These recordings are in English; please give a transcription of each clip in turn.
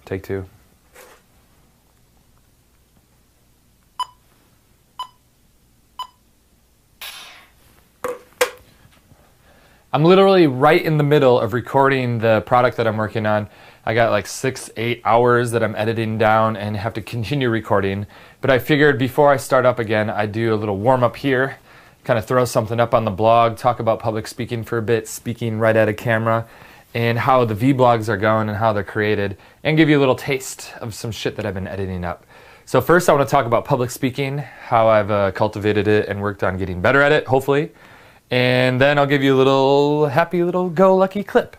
Take two. I'm literally right in the middle of recording the product that I'm working on. I got like 6-8 hours that I'm editing down and have to continue recording. But I figured before I start up again, I'd do a little warm up here, kind of throw something up on the blog, talk about public speaking for a bit, speaking right at a camera, and how the vlogs are going and how they're created, and give you a little taste of some shit that I've been editing up. So first I want to talk about public speaking, how I've cultivated it and worked on getting better at it, hopefully. And then I'll give you a little happy little go lucky clip.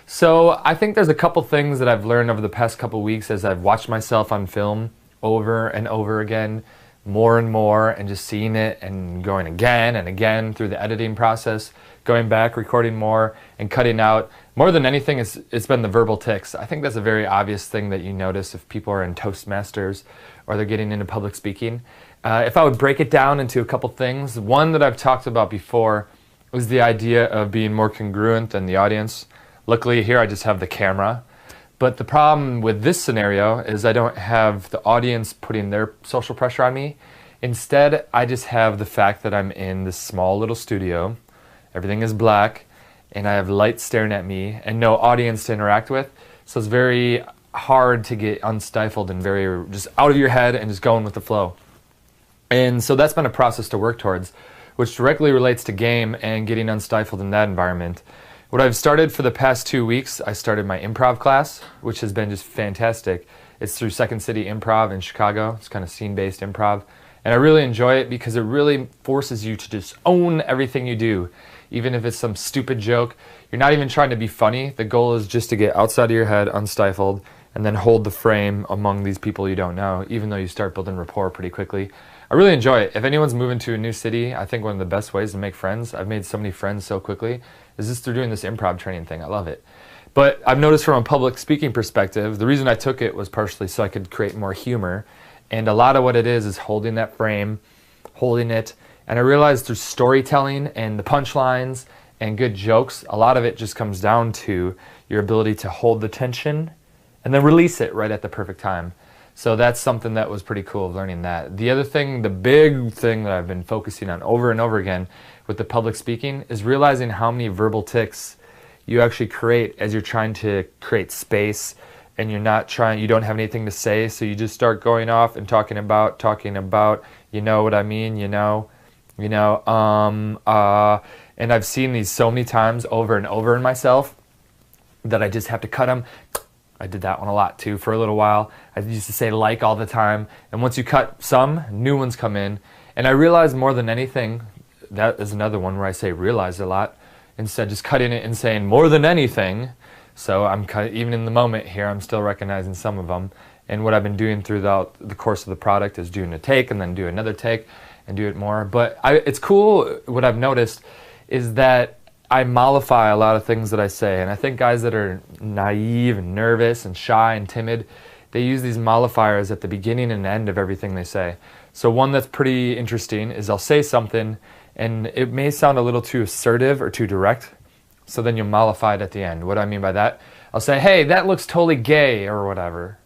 So I think there's a couple things that I've learned over the past couple weeks as I've watched myself on film over and over again, more and more, and just seeing it and going again and again through the editing process, going back, recording more, and cutting out. More than anything, it's been the verbal tics. I think that's a very obvious thing that you notice if people are in Toastmasters or they're getting into public speaking. If I would break it down into a couple things, one that I've talked about before was the idea of being more congruent than the audience. Luckily here I just have the camera. But the problem with this scenario is I don't have the audience putting their social pressure on me. Instead, I just have the fact that I'm in this small little studio. Everything is black, and I have light staring at me, and no audience to interact with. So it's very hard to get unstifled and very just out of your head and just going with the flow. And so that's been a process to work towards, which directly relates to game and getting unstifled in that environment. What I've started for the past 2 weeks, I started my improv class, which has been just fantastic. It's through Second City Improv in Chicago. It's kind of scene-based improv. And I really enjoy it because it really forces you to just own everything you do. Even if it's some stupid joke, you're not even trying to be funny. The goal is just to get outside of your head, unstifled, and then hold the frame among these people you don't know, even though you start building rapport pretty quickly. I really enjoy it. If anyone's moving to a new city, I think one of the best ways to make friends, I've made so many friends so quickly, is just through doing this improv training thing. I love it. But I've noticed from a public speaking perspective, the reason I took it was partially so I could create more humor. And a lot of what it is holding that frame, holding it. And I realized through storytelling and the punchlines and good jokes, a lot of it just comes down to your ability to hold the tension and then release it right at the perfect time. So that's something that was pretty cool of learning that. The other thing, the big thing that I've been focusing on over and over again with the public speaking is realizing how many verbal tics you actually create as you're trying to create space and you don't have anything to say, so you just start going off and talking about, you know what I mean, and I've seen these so many times over and over in myself that I just have to cut them. I did that one a lot too for a little while. I used to say like all the time, and once you cut some, new ones come in. And I realized more than anything, that is another one where I say realize a lot, instead just cutting it and saying more than anything. So even in the moment here, I'm still recognizing some of them. And what I've been doing throughout the course of the product is doing a take and then do another take and do it more. But it's cool, what I've noticed is that I mollify a lot of things that I say, and I think guys that are naive and nervous and shy and timid, they use these mollifiers at the beginning and end of everything they say. So one that's pretty interesting is I'll say something and it may sound a little too assertive or too direct, so then you'll mollify it at the end. What do I mean by that? I'll say, hey, that looks totally gay or whatever.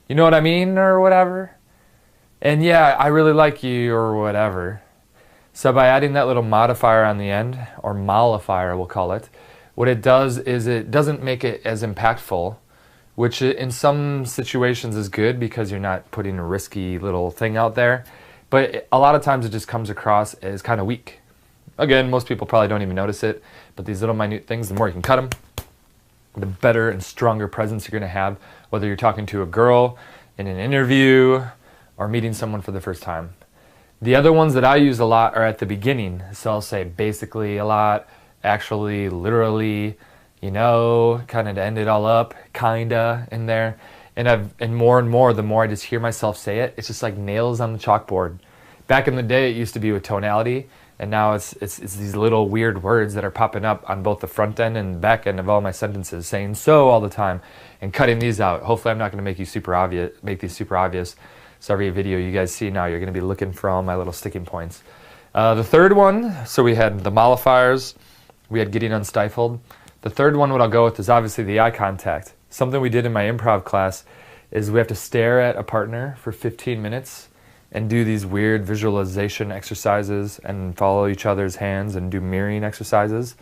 You know what I mean or whatever? And yeah, I really like you or whatever. So by adding that little modifier on the end, or mollifier we'll call it, what it does is it doesn't make it as impactful, which in some situations is good because you're not putting a risky little thing out there, but a lot of times it just comes across as kind of weak. Again, most people probably don't even notice it, but these little minute things, the more you can cut them, the better and stronger presence you're going to have, whether you're talking to a girl in an interview or meeting someone for the first time. The other ones that I use a lot are at the beginning. So I'll say basically a lot, actually, literally, kind of to end it all up, kinda in there. And more and more, the more I just hear myself say it, it's just like nails on the chalkboard. Back in the day, it used to be with tonality, and now it's these little weird words that are popping up on both the front end and back end of all my sentences, saying so all the time, and cutting these out. Hopefully I'm not going to make these super obvious. So every video you guys see now, you're going to be looking for all my little sticking points. The third one, so we had the mollifiers, we had getting unstifled. The third one, what I'll go with is obviously the eye contact. something we did in my improv class is we have to stare at a partner for 15 minutes and do these weird visualization exercises and follow each other's hands and do mirroring exercises.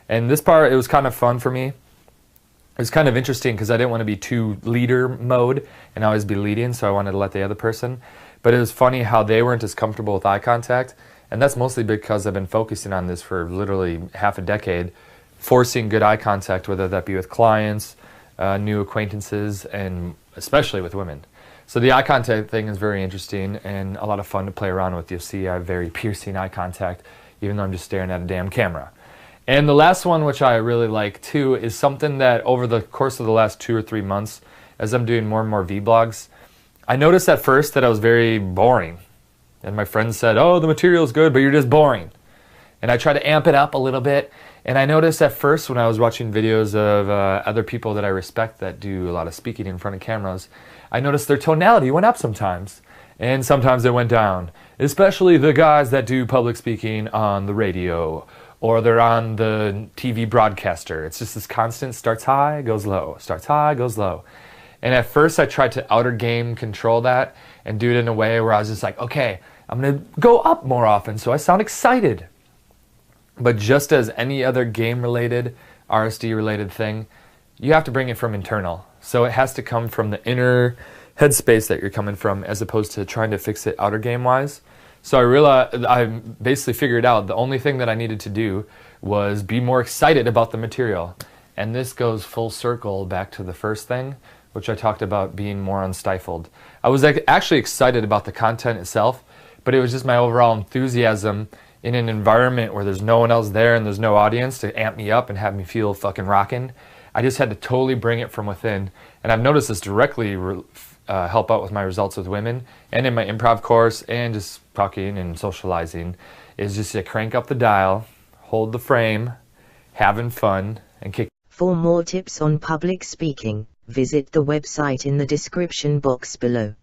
And this part, it was kind of fun for me. It was kind of interesting because I didn't want to be too leader mode and always be leading, so I wanted to let the other person. But it was funny how they weren't as comfortable with eye contact, and that's mostly because I've been focusing on this for literally half a decade, forcing good eye contact, whether that be with clients, new acquaintances, and especially with women. So the eye contact thing is very interesting and a lot of fun to play around with. You'll see I have very piercing eye contact, even though I'm just staring at a damn camera. And the last one, which I really like too, is something that over the course of the last 2 or 3 months, as I'm doing more and more vlogs, I noticed at first that I was very boring. And my friends said, oh, the material's good, but you're just boring. And I try to amp it up a little bit. And I noticed at first when I was watching videos of other people that I respect that do a lot of speaking in front of cameras, I noticed their tonality went up sometimes. And sometimes it went down. Especially the guys that do public speaking on the radio or they're on the TV broadcaster. It's just this constant starts high, goes low, starts high, goes low. And at first I tried to outer game control that and do it in a way where I was just like, okay, I'm gonna go up more often so I sound excited. But just as any other game-related, RSD-related thing, you have to bring it from internal. So it has to come from the inner headspace that you're coming from as opposed to trying to fix it outer game-wise. So I realized, I basically figured out the only thing that I needed to do was be more excited about the material. And this goes full circle back to the first thing, which I talked about being more unstifled. I was actually excited about the content itself, but it was just my overall enthusiasm in an environment where there's no one else there and there's no audience to amp me up and have me feel fucking rocking. I just had to totally bring it from within. And I've noticed this directly help out with my results with women and in my improv course and just talking and socializing, is just to crank up the dial, hold the frame, having fun, and kick. For more tips on public speaking, visit the website in the description box below.